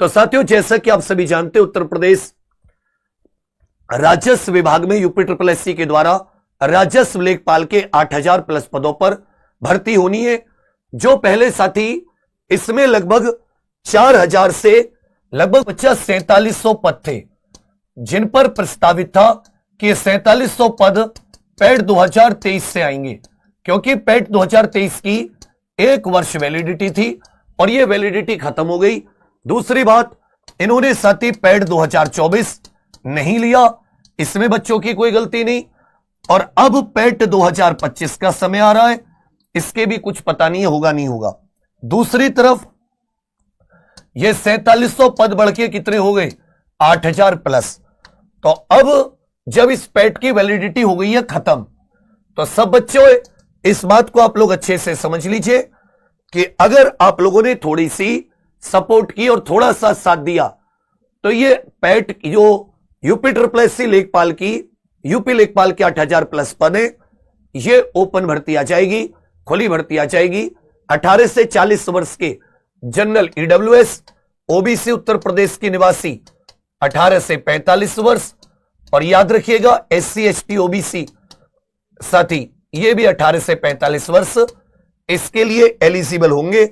तो साथियों, जैसा कि आप सभी जानते हैं, उत्तर प्रदेश राजस्व विभाग में यूपी ट्रिपल एससी के द्वारा राजस्व लेखपाल के 8000 प्लस पदों पर भर्ती होनी है। जो पहले साथी इसमें लगभग 4000 से लगभग 4700 पद थे, जिन पर प्रस्तावित था कि 4700 पद पैट 2023 से आएंगे, क्योंकि पैट 2023 की 1 वर्ष वैलिडिटी थी और यह वैलिडिटी खत्म हो गई। दूसरी बात, इन्होंने साथी पैट 2024 नहीं लिया, इसमें बच्चों की कोई गलती नहीं। और अब पैट 2025 का समय आ रहा है, इसके भी कुछ पता नहीं होगा नहीं होगा। दूसरी तरफ ये 4700 पद बढ़ के कितने हो गए? 8000 प्लस। तो अब जब इस पैट की वैलिडिटी हो गई है खत्म, तो सब बच्चों इस बात को आप लोग अच्छे से समझ लीजिए कि अगर आप लोगों ने थोड़ी सी सपोर्ट की और थोड़ा सा साथ दिया, तो ये पैट जो यूपी ट्रिपल एससी लेखपाल की, यूपी लेखपाल के 8000 प्लस पद है, ये ओपन भर्ती आ जाएगी, खुली भर्ती आ जाएगी। 18 से 40 वर्ष के general EWS OBC Uttar Pradesh के निवासी 18 से 45 वर्ष, और याद रखिएगा एससी एसटी ओबीसी साथी ये भी 18 से 45 वर्ष इसके लिए एलिजिबल होंगे।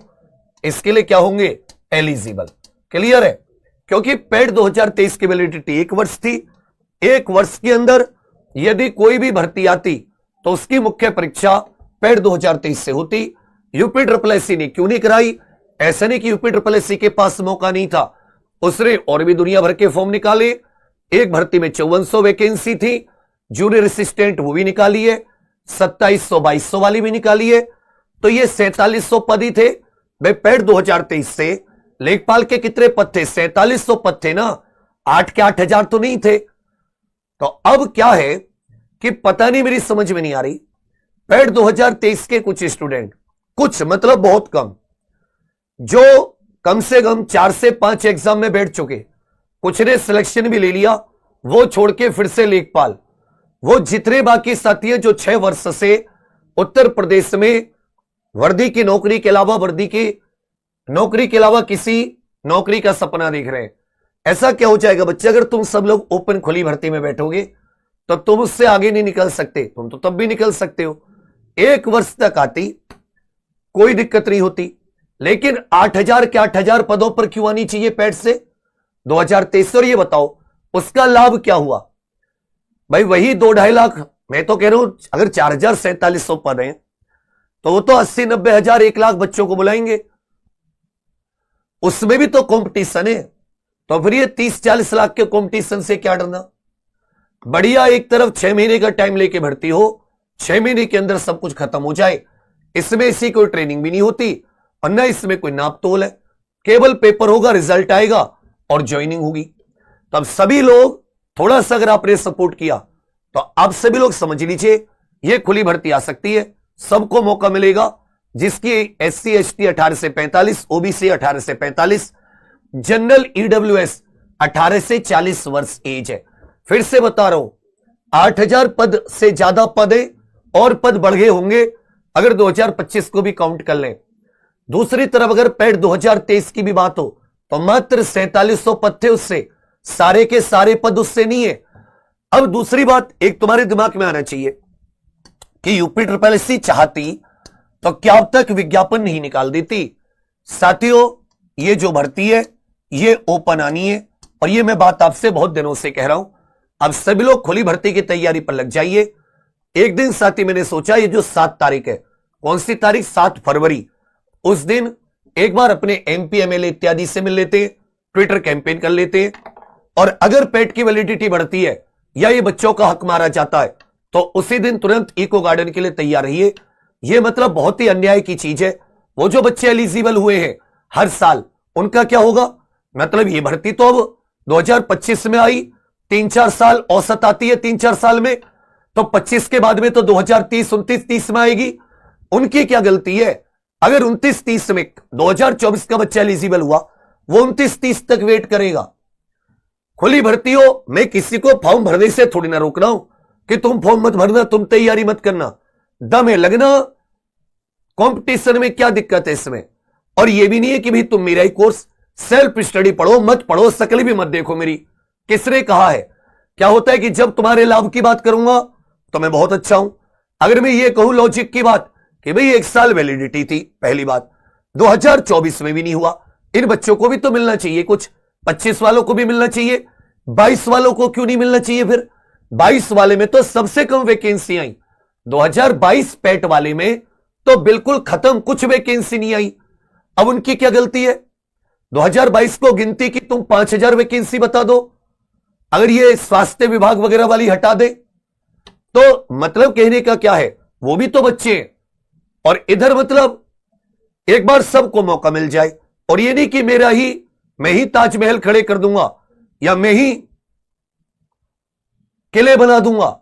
इसके लिए क्या होंगे? एलिजिबल। क्लियर है? क्योंकि पैट 2023 की वैलिडिटी 1 वर्ष थी। 1 वर्ष के अंदर यदि कोई भी भर्ती आती तो उसकी मुख्य परीक्षा पैट 2023 से होती। यूपी ट्रिपल एससी ने क्यों नहीं कराई? ऐसा नहीं कि यूपी ट्रिपल एससी के पास मौका नहीं था, उसने और भी दुनिया भर के फॉर्म निकाले। एक भर्ती में 5400 वैकेंसी थी, जूनियर असिस्टेंट वो भी निकाली है, 2700-2200 वाली भी निकाली है। तो ये 4700 पद ही थे भाई। पैट 2023 से लेखपाल के कितने पद थे? 4700 पद थे ना, 8 के 8000 तो नहीं थे। तो अब क्या है कि पता नहीं, मेरी समझ में नहीं आ रही। पैट 2023 के कुछ स्टूडेंट, कुछ मतलब बहुत कम, जो कम से कम 4 से 5 एग्जाम में बैठ चुके, कुछ ने सिलेक्शन भी ले लिया, वो छोड़ के फिर से लेखपाल, वो जितने बाकी साथी हैं जो 6 वर्ष से उत्तर प्रदेश में वर्दी की नौकरी के अलावा, वर्दी की नौकरी के अलावा किसी नौकरी का सपना देख रहे हैं। ऐसा क्या हो जाएगा बच्चे, अगर तुम सब लोग ओपन खुली भर्ती में बैठोगे तो तुम उससे आगे नहीं निकल सकते। तुम तो तब भी निकल सकते हो, 1 वर्ष तक आती कोई दिक्कत नहीं होती। लेकिन 8000 के 8000 पदों पर क्यों आनी चाहिए पैट से 2023? और ये बताओ उसका लाभ क्या हुआ भाई? वही 2-2.5 लाख। मैं तो कह रहा हूं अगर 4700 पद हैं तो वो तो 80-90 हजार 1 लाख बच्चों को बुलाएंगे, उसमें भी तो कंपटीशन है। तो फिर ये 30-40 लाख के कंपटीशन से क्या डरना? बढ़िया, एक तरफ 6 महीने का टाइम लेके भर्ती हो, 6 महीने के अंदर सब कुछ खत्म हो जाए। इसमें इसी कोई ट्रेनिंग भी नहीं होती और न इसमें कोई नाप तोल है, केवल पेपर होगा, रिजल्ट आएगा और ज्वाइनिंग होगी। तो अब सभी लोग थोड़ा सा अगर आपने सपोर्ट किया तो आप सभी लोग समझ लीजिए ये खुली भर्ती आ सकती है, सबको मौका मिलेगा। जिसकी एससी एसटी 18 से 45, ओबीसी 18 से 45, जनरल ईडब्ल्यूएस 18 से 40 वर्ष एज है। फिर से बता रहा हूं, 8000 पद से ज्यादा पद है और पद बढ़ गए होंगे अगर 2025 को भी काउंट कर लें। दूसरी तरफ अगर पैट 2023 की भी बात हो तो मात्र 4700 पद थे, उससे सारे के सारे पद उससे नहीं है। अब दूसरी बात एक तुम्हारे दिमाग में आना चाहिए कि यूपी ट्रिपल एससी चाहती तो क्या अब तक विज्ञापन नहीं निकाल देती? साथियों, ये जो भर्ती है ये ओपन आनी है और ये मैं बात आपसे बहुत दिनों से कह रहा हूं। अब सभी लोग खुली भर्ती की तैयारी पर लग जाइए। एक दिन साथी मैंने सोचा ये जो 7 तारीख है, कौन सी तारीख? 7 फरवरी। उस दिन एक बार अपने एमपी एमएलए इत्यादि से मिल लेते, ट्विटर कैंपेन कर लेते, और अगर पैट की वैलिडिटी बढ़ती है या ये बच्चों का हक मारा जाता है तो उसी दिन तुरंत इको गार्डन के लिए तैयार रहिए। ये मतलब बहुत ही अन्याय की चीज है। वो जो बच्चे एलिजिबल हुए हैं हर साल, उनका क्या होगा? मतलब ये भर्ती तो अब 2025 में आई, 3-4 साल औसत आती है 3-4 साल में, तो 25 के बाद में तो 2030, 29, 30 में आएगी। उनकी क्या गलती है? अगर 29-30 में 2024 का बच्चा एलिजिबल हुआ, वो 29-30 तक वेट करेगा। खुली भर्ती हो, मैं किसी को फॉर्म भरने से थोड़ी ना रोक रहा हूं कि तुम फॉर्म मत भरना, तुम तैयारी मत करना, दम है लगना। कंपटीशन में क्या दिक्कत है इसमें? और ये भी नहीं है कि भाई तुम मेरा ही कोर्स सेल्फ स्टडी पढ़ो, मत पढ़ो, शकल भी मत देखो मेरी। किसने कहा है? क्या होता है कि जब तुम्हारे लाभ की बात करूंगा तो मैं बहुत अच्छा हूं। अगर मैं ये कहूं लॉजिक की बात कि भाई 1 साल वैलिडिटी थी, पहली बात 2024 में भी नहीं हुआ, इन बच्चों को भी तो मिलना चाहिए कुछ, 25 वालों को भी मिलना चाहिए, 22 वालों को क्यों नहीं मिलना चाहिए? फिर 22 वाले में तो सबसे कम वैकेंसी आई, 2022 पैट वाले में तो बिल्कुल खत्म, कुछ वैकेंसी नहीं आई। अब उनकी क्या गलती है? 2022 को गिनती की तुम 5000 वैकेंसी बता दो, अगर ये स्वास्थ्य विभाग वगैरह वाली हटा दे तो मतलब कहने का क्या है, वो भी तो बच्चे हैं। और इधर मतलब एक बार सबको मौका मिल जाए, और ये नहीं कि मैं ही ताजमहल खड़े कर दूंगा या मैं ही किले बना दूंगा।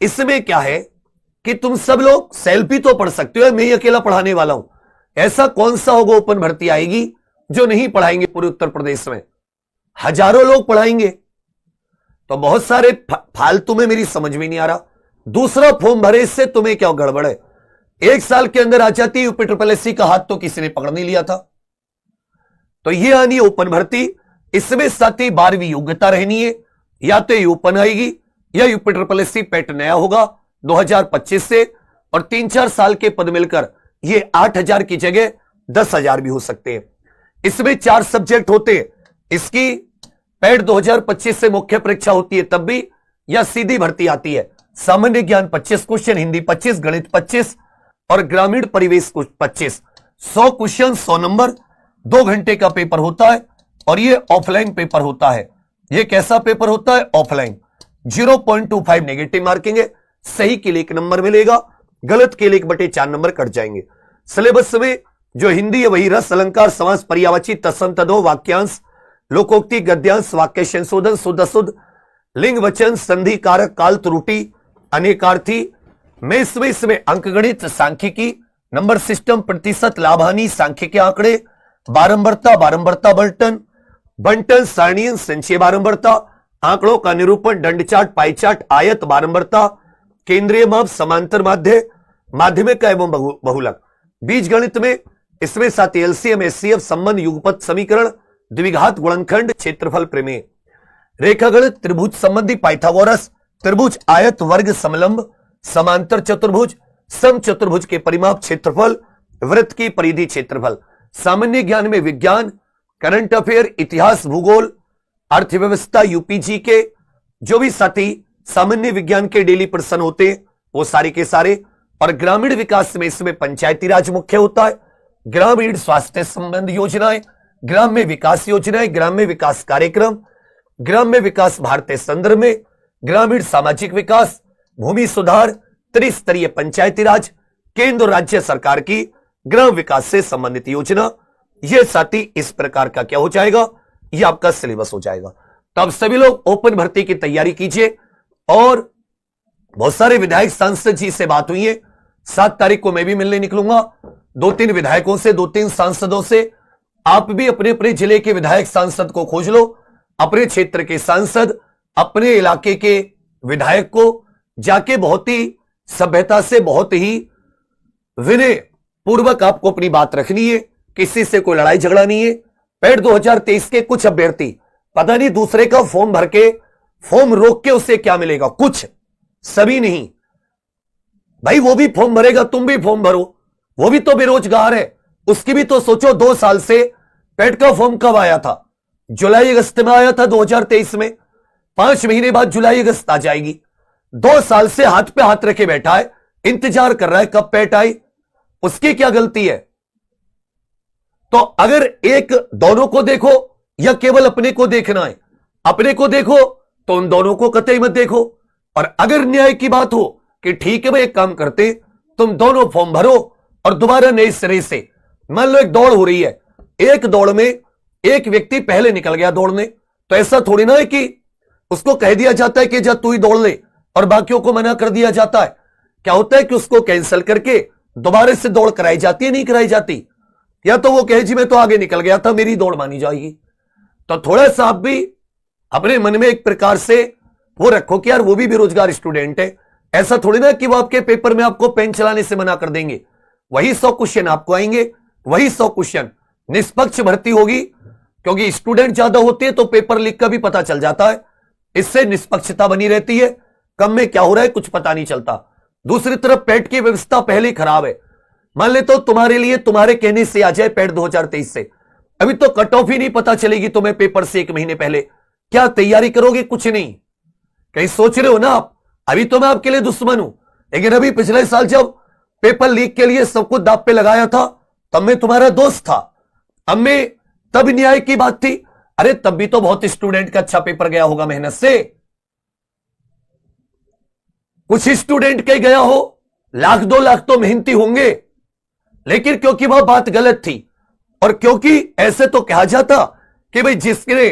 इसमें क्या है कि तुम सब लोग सेल्फी तो पढ़ सकते हो, मैं ही अकेला पढ़ाने वाला हूं। ऐसा कौन सा होगा ओपन भर्ती आएगी जो नहीं पढ़ाएंगे? पूरे उत्तर प्रदेश में हजारों लोग पढ़ाएंगे, तो बहुत सारे फालतू में मेरी समझ में नहीं आ रहा। दूसरा फॉर्म भरे, इससे तुम्हें क्या गड़बड़ है? 1 साल के अंदर आ जाती यूपी SSSC का हाथ तो किसी ने पकड़ नहीं लिया था। तो ये आनी है ओपन भर्ती, इसमें साथ ही 12वीं योग्यता रहनी है, या तो ये ओपन आएगी या यूपी SSSC पैट नया होगा 2025 से, और 3-4 साल के पद मिलकर ये 8000 की जगह 10,000 भी हो सकते हैं। इसमें 4 सब्जेक्ट होते हैं। इसकी पैट 2025 से मुख्य परीक्षा होती है तब भी, या सीधी भर्ती आती है। सामान्य ज्ञान 25 क्वेश्चन, हिंदी 25, गणित 25 और ग्रामीण परिवेश 25। 100 क्वेश्चन 100 नंबर, 2 घंटे का पेपर होता है, और ये ऑफलाइन पेपर होता है। ये कैसा पेपर होता है? ऑफलाइन। 0.25 नेगेटिव मार्किंग है, सही के लिए 1 नंबर मिलेगा, गलत के लिए 1/4 नंबर कट जाएंगे। सिलेबस में जो हिंदी है वही रस, अलंकार, समास, पर्यायवाची, तत्सम तद्भव, वाक्यांश, लोकोक्ति, गद्यांश, वाक्य संशोधन, शुद्ध अशुद्ध, लिंग वचन, संधि कारक, काल त्रुटि, अनेकार्थी में इसमें अंकगणित, सांख्यिकी, नंबर सिस्टम, प्रतिशत, लाभ हानि, सांख्यिकी आंकड़े, बारंबारता बंटन, सारणियन, संचय बारंबारता, आंकड़ों का निरूपण, दंड चार्ट, पाई चार्ट, आयत, बारंबारता, केंद्रीय माप, समांतर माध्य, माध्यमिक एवं बहुलक। बीज गणित में इसमें साथ एलसीएम, एचसीएफ, संबंध, युगपत समीकरण, द्विघात, गुणनखंड, क्षेत्रफल प्रमेय, रेखागणित, त्रिभुज संबंधी, पाइथागोरस, त्रिभुज, आयत, वर्ग, समलंब, समांतर चतुर्भुज, सम चतुर्भुज के परिमाप, क्षेत्रफल, वृत्त की परिधि, क्षेत्रफल। सामान्य ज्ञान में विज्ञान, करंट अफेयर, इतिहास, भूगोल, अर्थव्यवस्था, यूपीजी के जो भी साथी सामान्य विज्ञान के डेली पर्सन होते हैं वो सारे के सारे। और ग्रामीण विकास में इसमें पंचायती राज मुख्य होता है, ग्रामीण स्वास्थ्य संबंध योजनाएं, ग्राम्य विकास योजनाएं, ग्राम्य विकास कार्यक्रम, ग्राम्य विकास भारतीय संदर्भ में, ग्रामीण सामाजिक विकास, भूमि सुधार, त्रिस्तरीय पंचायती राज, केंद्र और राज्य सरकार की ग्राम विकास से संबंधित योजना। यह साथी इस प्रकार का क्या हो जाएगा? यह आपका सिलेबस हो जाएगा। तो आप सभी लोग ओपन भर्ती की तैयारी कीजिए। और बहुत सारे विधायक सांसद जी से बात हुई है, 7 तारीख को मैं भी मिलने निकलूंगा 2-3 विधायकों से, 2-3 सांसदों से। आप भी अपने अपने जिले के विधायक सांसद को खोज लो, अपने क्षेत्र के सांसद, अपने इलाके के विधायक को जाके बहुत ही सभ्यता से, बहुत ही विनय पूर्वक आपको अपनी बात रखनी है। किसी से कोई लड़ाई झगड़ा नहीं है। पैट 2023 के कुछ अभ्यर्थी पता नहीं दूसरे का फॉर्म भर के, फॉर्म रोक के उससे क्या मिलेगा, कुछ, सभी नहीं भाई। वो भी फॉर्म भरेगा, तुम भी फॉर्म भरो, वो भी तो बेरोजगार है, उसकी भी तो सोचो। 2 साल से पैट का फॉर्म कब आया था? जुलाई अगस्त में आया था 2023 में। 5 महीने बाद जुलाई अगस्त आ जाएगी। 2 साल से हाथ पे हाथ रखे बैठा है, इंतजार कर रहा है कब पैट आई। उसकी क्या गलती है? तो अगर एक दोनों को देखो या केवल अपने को देखना है, अपने को देखो तो उन दोनों को कतई मत देखो। और अगर न्याय की बात हो कि ठीक है भाई एक काम करते, तुम दोनों फॉर्म भरो और दोबारा नए सिरे से, मान लो एक दौड़ हो रही है, एक दौड़ में एक व्यक्ति पहले निकल गया दौड़ने, तो ऐसा थोड़ी ना है कि उसको कह दिया जाता है कि जा तू ही दौड़ ले और बाकियों को मना कर दिया जाता है। क्या होता है कि उसको कैंसिल करके दोबारा से दौड़ कराई जाती है, नहीं कराई जाती। या तो वो कहे जी मैं तो आगे निकल गया था, मेरी दौड़ मानी जाएगी। तो थोड़ा सा आप भी अपने मन में एक प्रकार से वो रखो कि यार वो भी बेरोजगार स्टूडेंट है। ऐसा थोड़ी ना कि वो आपके पेपर में आपको पेन चलाने से मना कर देंगे। वही 100 क्वेश्चन आपको आएंगे, वही 100 क्वेश्चन। निष्पक्ष भर्ती होगी, क्योंकि स्टूडेंट ज्यादा होते हैं तो पेपर लीक का भी पता चल जाता है, इससे निष्पक्षता बनी रहती है, कम में क्या हो रहा है कुछ पता नहीं चलता। दूसरी तरफ पेट की व्यवस्था पहले ही खराब है। मान ले तो तुम्हारे लिए तुम्हारे कहने से आ जाए पेट 2023 से, अभी तो कट ऑफ ही नहीं पता चलेगी तुम्हें पेपर से 1 महीने पहले, क्या तैयारी करोगे? कुछ नहीं। कहीं सोच रहे हो ना आप, अभी तो मैं आपके लिए दुश्मन हूं, लेकिन अभी पिछले साल जब पेपर लीक के लिए सब कुछ दांव पे लगाया था तब मैं तुम्हारा दोस्त था, अब मैं तब न्याय की बात थी। अरे तब भी तो बहुत स्टूडेंट का अच्छा पेपर गया होगा मेहनत से, कुछ स्टूडेंट के गया हो, 1-2 लाख तो मेहनती होंगे, लेकिन क्योंकि वह बात गलत थी और क्योंकि ऐसे तो कहा जाता कि भाई जिसने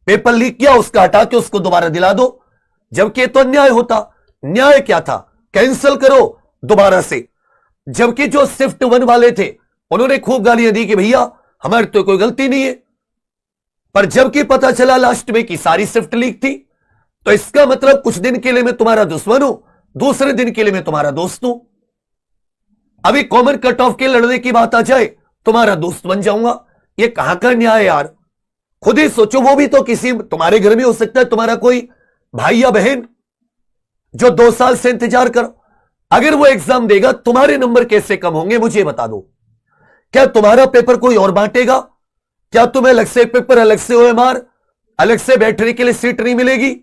पेपर लीक किया उसका हटा के उसको दोबारा दिला दो, जबकि तो अन्याय होता। न्याय क्या था? कैंसिल करो दोबारा से। जबकि जो शिफ्ट 1 वाले थे उन्होंने खूब गालियां दी कि भैया हमारी तो कोई गलती नहीं है, पर जबकि पता चला लास्ट में कि सारी शिफ्ट लीक थी, तो इसका मतलब कुछ दिन के लिए मैं तुम्हारा दुश्मन हूं, दूसरे दिन के लिए मैं तुम्हारा दोस्त हूं। अभी कॉमन कट ऑफ के लड़ने की बात आ जाए तुम्हारा दोस्त बन जाऊंगा, ये कहां का न्याय यार? खुद ही सोचो, वो भी तो किसी तुम्हारे घर में हो सकता है तुम्हारा कोई भाई या बहन जो 2 साल से इंतजार कर, अगर वो एग्जाम देगा तुम्हारे नंबर कैसे कम होंगे मुझे बता दो। क्या तुम्हारा पेपर कोई और बांटेगा? क्या तुम्हें अलग से पेपर, अलग से ओएमआर, अलग से बैठने के लिए सीट नहीं मिलेगी?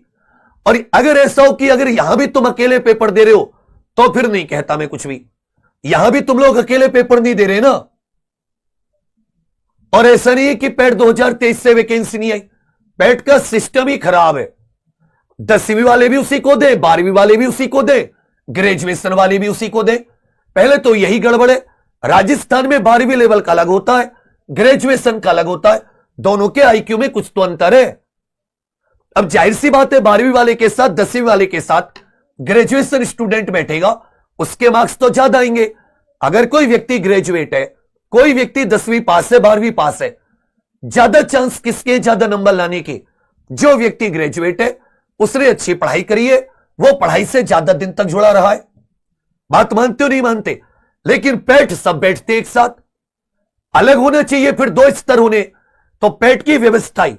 और अगर ऐसा हो कि अगर यहां भी तुम अकेले पेपर दे रहे हो तो फिर नहीं कहता मैं कुछ भी, यहां भी तुम लोग अकेले पेपर नहीं दे रहे ना। और ऐसा नहीं है कि पेट 2023 से वैकेंसी नहीं आई, पेट का सिस्टम ही खराब है। 10वीं वाले भी उसी को दे, 12वीं वाले भी उसी को दे, ग्रेजुएशन वाले भी उसी को दे। पहले तो यही गड़बड़ है, राजस्थान में 12वीं लेवल का अलग होता है, ग्रेजुएशन का अलग होता है, दोनों के आईक्यू में कुछ तो अंतर है। अब जाहिर सी बात है 12वीं वाले के साथ 10वीं वाले के साथ ग्रेजुएशन स्टूडेंट बैठेगा, उसके मार्क्स तो ज्यादा आएंगे। अगर कोई व्यक्ति ग्रेजुएट है, कोई व्यक्ति 10वीं पास है, 12वीं पास है, ज्यादा चांस किसके ज्यादा नंबर लाने के? जो व्यक्ति ग्रेजुएट है उसने अच्छी पढ़ाई करी है, वो पढ़ाई से ज्यादा दिन तक जुड़ा रहा है। बात मानते हो नहीं मानते? लेकिन पेट सब बैठते एक साथ, अलग होना चाहिए फिर 2 स्तर होने। तो पेट की व्यवस्था ही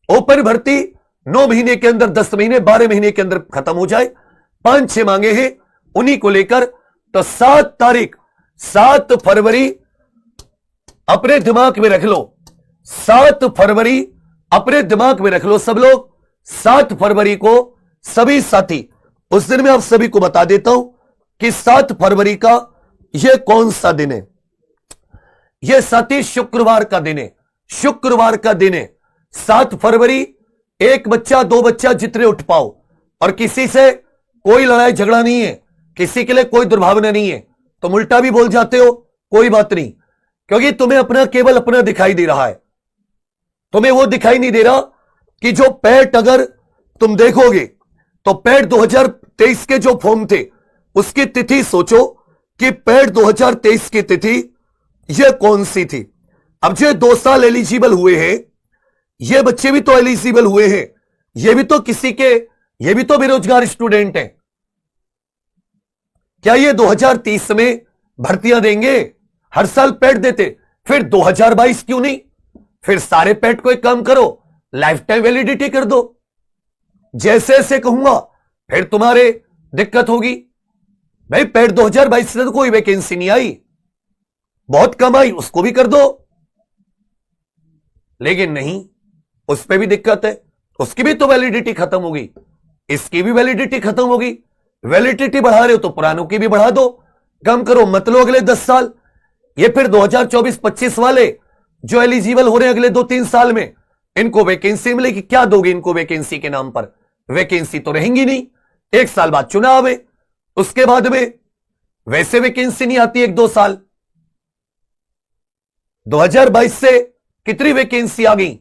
ओपन भर्ती 9 महीने के अंदर, 10 महीने, 12 महीने के अंदर खत्म हो जाए। 5-6 मांगे हैं उन्हीं को लेकर। तो 7 फरवरी अपने दिमाग में रख लो, 7 फरवरी अपने दिमाग में रख लो सब लोग। 7 फरवरी को सभी साथी, उस दिन मैं आप सभी को बता देता हूं कि 7 फरवरी का यह कौन सा दिन है। यह साथी शुक्रवार का दिन है, शुक्रवार का दिन है 7 फरवरी। 1 बच्चा 2 बच्चा जितने उठ पाओ, और किसी से कोई लड़ाई झगड़ा नहीं है, किसी के लिए कोई दुर्भावना नहीं है, तुम उल्टा भी बोल जाते हो कोई बात नहीं, क्योंकि तुम्हें अपना केवल अपना दिखाई दे रहा है। तुम्हें वो दिखाई नहीं दे रहा कि जो पेट अगर तुम देखोगे तो पेट 2023 के जो फॉर्म थे उसकी तिथि सोचो कि पेट 2023 की तिथि ये कौन सी थी। अब जो 2 साल एलिजिबल हुए हैं, ये बच्चे भी तो एलिजिबल हुए हैं, ये भी तो किसी के, ये भी तो बेरोजगार स्टूडेंट हैं। क्या ये 2030 में भर्तियां देंगे? हर साल पेट देते, फिर 2022 क्यों नहीं? फिर सारे पेट को एक काम करो, लाइफ टाइम वैलिडिटी कर दो। जैसे ऐसे कहूंगा फिर तुम्हारे दिक्कत होगी। भाई पेट 2022 से तो कोई वैकेंसी नहीं आई, बहुत कम आई, उसको भी कर दो। लेकिन नहीं, उस पर भी दिक्कत है, उसकी भी तो वैलिडिटी खत्म होगी, इसकी भी वैलिडिटी खत्म होगी। वैलिडिटी बढ़ा रहे हो तो पुरानों की भी बढ़ा दो, कम करो मत लो अगले 10 साल। ये फिर 2024-25 वाले जो एलिजिबल हो रहे हैं अगले 2-3 साल में, इनको वैकेंसी मिलेगी, क्या दोगे इनको वैकेंसी के नाम पर? वैकेंसी तो रहेंगी नहीं। 1 साल बाद चुनाव है, उसके बाद में वैसे वैकेंसी नहीं आती 1-2 साल। 2022 से कितनी वैकेंसी आ गई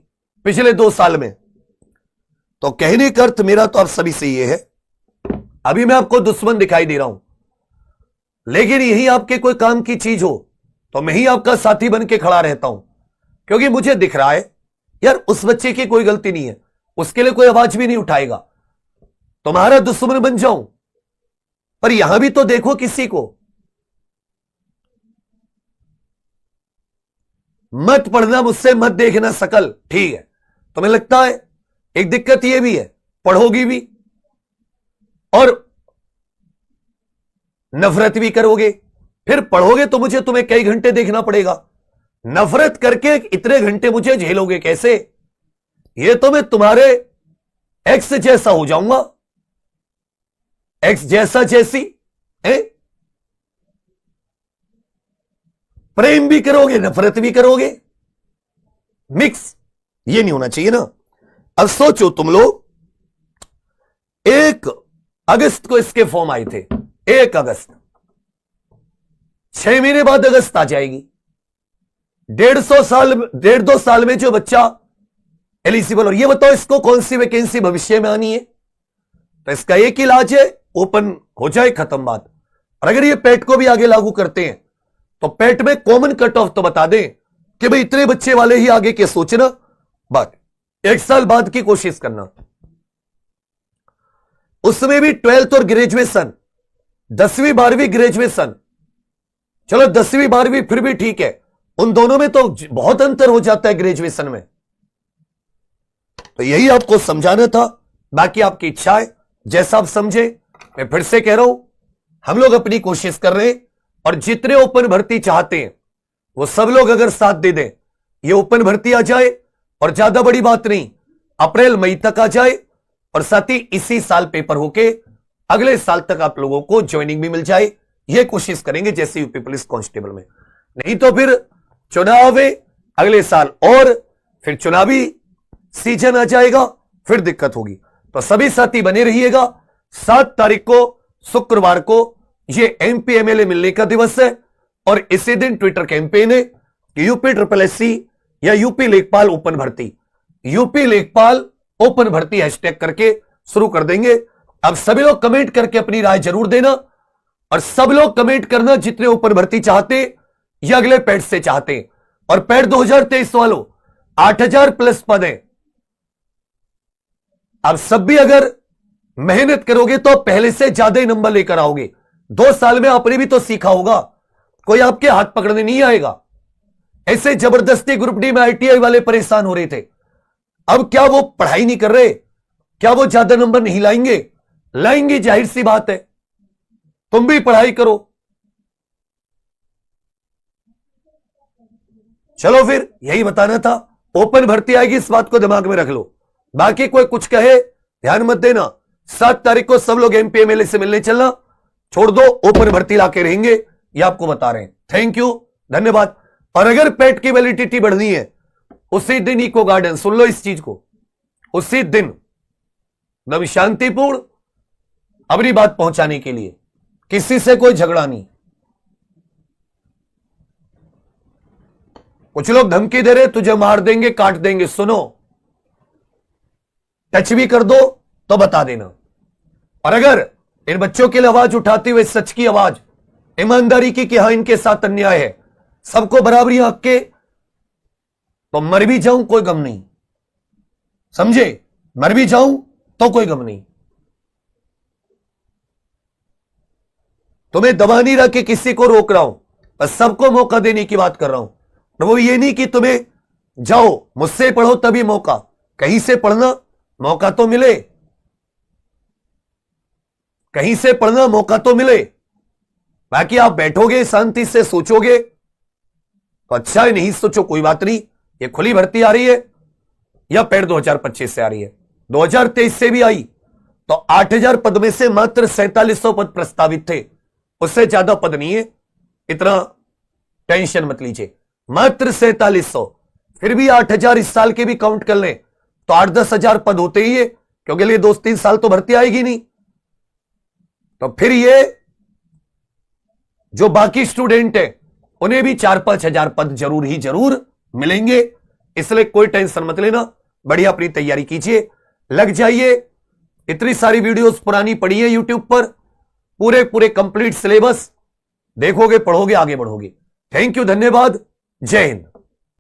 पिछले 2 साल में? तो कहने का अर्थ मेरा तो आप सभी से ये है, अभी मैं आपको दुश्मन दिखाई दे रहा हूं, लेकिन यही आपके कोई काम की चीज हो तो मैं ही आपका साथी बन के खड़ा रहता हूं, क्योंकि मुझे दिख रहा है यार उस बच्चे की कोई गलती नहीं है, उसके लिए कोई आवाज भी नहीं उठाएगा। तुम्हारा दुश्मन बन जाऊं, पर यहां भी तो देखो किसी को। मत पढ़ना, मुझसे मत देखना शकल, ठीक है। तुम्हें लगता है एक दिक्कत यह भी है, पढ़ोगी भी और नफरत भी करोगे, फिर पढ़ोगे तो मुझे तुम्हें कई घंटे देखना पड़ेगा, नफरत करके इतने घंटे मुझे झेलोगे कैसे? ये तो मैं तुम्हारे एक्स जैसा हो जाऊंगा, एक्स जैसा जैसी है? प्रेम भी करोगे नफरत भी करोगे, मिक्स, ये नहीं होना चाहिए ना। अब सोचो तुम लोग, 1 अगस्त को इसके फॉर्म आए थे, 1 अगस्त, 6 महीने बाद अगस्त आ जाएगी। 1.5 साल में जो बच्चा एलिजिबल, और ये बताओ इसको कौन सी वैकेंसी भविष्य में आनी है? तो इसका एक इलाज है, ओपन हो जाए, खत्म बात। और अगर ये पेट को भी आगे लागू करते हैं तो पेट में कॉमन कट ऑफ तो बता दें कि भाई इतने बच्चे वाले ही आगे के सोचना, बात 1 साल बाद की कोशिश करना। उसमें भी 12th और ग्रेजुएशन, 10वीं 12वीं ग्रेजुएशन, चलो 10वीं 12वीं फिर भी ठीक है, उन दोनों में तो बहुत अंतर हो जाता है ग्रेजुएशन में। तो यही आपको समझाना था, बाकी आपकी इच्छा है, जैसा आप समझे। मैं फिर से कह रहा हूं, हम लोग अपनी कोशिश कर रहे हैं और जितने ओपन भर्ती चाहते हैं वो सब लोग अगर साथ दे दें, ये ओपन भर्ती आ जाए, और ज्यादा बड़ी बात नहीं, अप्रैल मई तक आ जाए, और साथ ही इसी साल पेपर होके अगले साल तक आप लोगों को ज्वाइनिंग भी मिल जाए, ये कोशिश करेंगे जैसे यूपी पुलिस कांस्टेबल में। नहीं तो फिर चुनाव है अगले साल, और फिर चुनावी सीजन आ जाएगा, फिर दिक्कत होगी। तो सभी साथी बने रहिएगा। 7 तारीख को शुक्रवार को ये एमपी एमएलए मिलने का दिवस है, और इसी दिन ट्विटर कैंपेन है कि यूपी SSSC या यूपी लेखपाल ओपन भर्ती, यूपी लेखपाल ओपन भर्ती हैशटैग करके शुरू कर देंगे। अब सभी लोग कमेंट करके अपनी राय जरूर देना, और सब लोग कमेंट करना जितने ओपन भर्ती चाहते या अगले पैड से चाहते। और पैड 2023 वालों 8000 प्लस पद है। अब सब भी अगर मेहनत करोगे तो पहले से ज्यादा ही नंबर लेकर आओगे। 2 साल में आपने भी तो सीखा होगा, कोई आपके हाथ पकड़ने नहीं आएगा। ऐसे जबरदस्ती ग्रुप डी में ITI वाले परेशान हो रहे थे, अब क्या वो पढ़ाई नहीं कर रहे? क्या वो ज्यादा नंबर नहीं लाएंगे? लाएंगे, जाहिर सी बात है। तुम भी पढ़ाई करो। चलो फिर यही बताना था, ओपन भर्ती आएगी, इस बात को दिमाग में रख लो। बाकी कोई कुछ कहे ध्यान मत देना। 7 तारीख को सब लोग एमपी एमएलए से मिलने चलना, छोड़ दो, ओपन भर्ती लाके रहेंगे, ये आपको बता रहे हैं। थैंक यू, धन्यवाद। और अगर पेट की वैलिडिटी बढ़नी है, उसी दिन इको गार्डन, सुन लो इस चीज को, उसी दिन एकदम शांतिपूर्ण अपनी बात पहुंचाने के लिए, किसी से कोई झगड़ा नहीं। कुछ लोग धमकी दे रहे तुझे मार देंगे काट देंगे, सुनो, टच भी कर दो तो बता देना। और अगर इन बच्चों के लिए आवाज उठाते हुए सच की आवाज, ईमानदारी की कि हां इनके साथ अन्याय है, सबको बराबरी हक के, तो मर भी जाऊं कोई गम नहीं, समझे? मर भी जाऊं तो कोई गम नहीं। तुम्हें दबा नहीं रहा कि किसी को रोक रहा हूं, बस सबको मौका देने की बात कर रहा हूं। और वो ये नहीं कि तुम्हें जाओ मुझसे पढ़ो तभी मौका, कहीं से पढ़ना मौका तो मिले, कहीं से पढ़ना मौका तो मिले। बाकी आप बैठोगे शांति से सोचोगे तो अच्छा है, नहीं सोचो कोई बात नहीं। ये खुली भर्ती आ रही है या पेड 2025 से आ रही है? 2023 से भी आई तो 8000 पद में से मात्र 4700 पद प्रस्तावित थे, उससे ज्यादा पद नहीं है, इतना टेंशन मत लीजिए, मात्र 4700। फिर भी 8000 इस साल के भी काउंट कर लें तो 8-10 हजार पद होते ही है, क्योंकि अगले 2-3 साल तो भर्ती आएगी नहीं। तो फिर ये जो बाकी स्टूडेंट है उन्हें भी 4-5 हजार पद जरूर ही जरूर मिलेंगे, इसलिए कोई टेंशन मत लेना, बढ़िया अपनी तैयारी कीजिए, लग जाइए। इतनी सारी वीडियोस पुरानी पड़ी है यूट्यूब पर, पूरे कंप्लीट सिलेबस देखोगे, पढ़ोगे, आगे बढ़ोगे। थैंक यू, धन्यवाद, जय हिंद।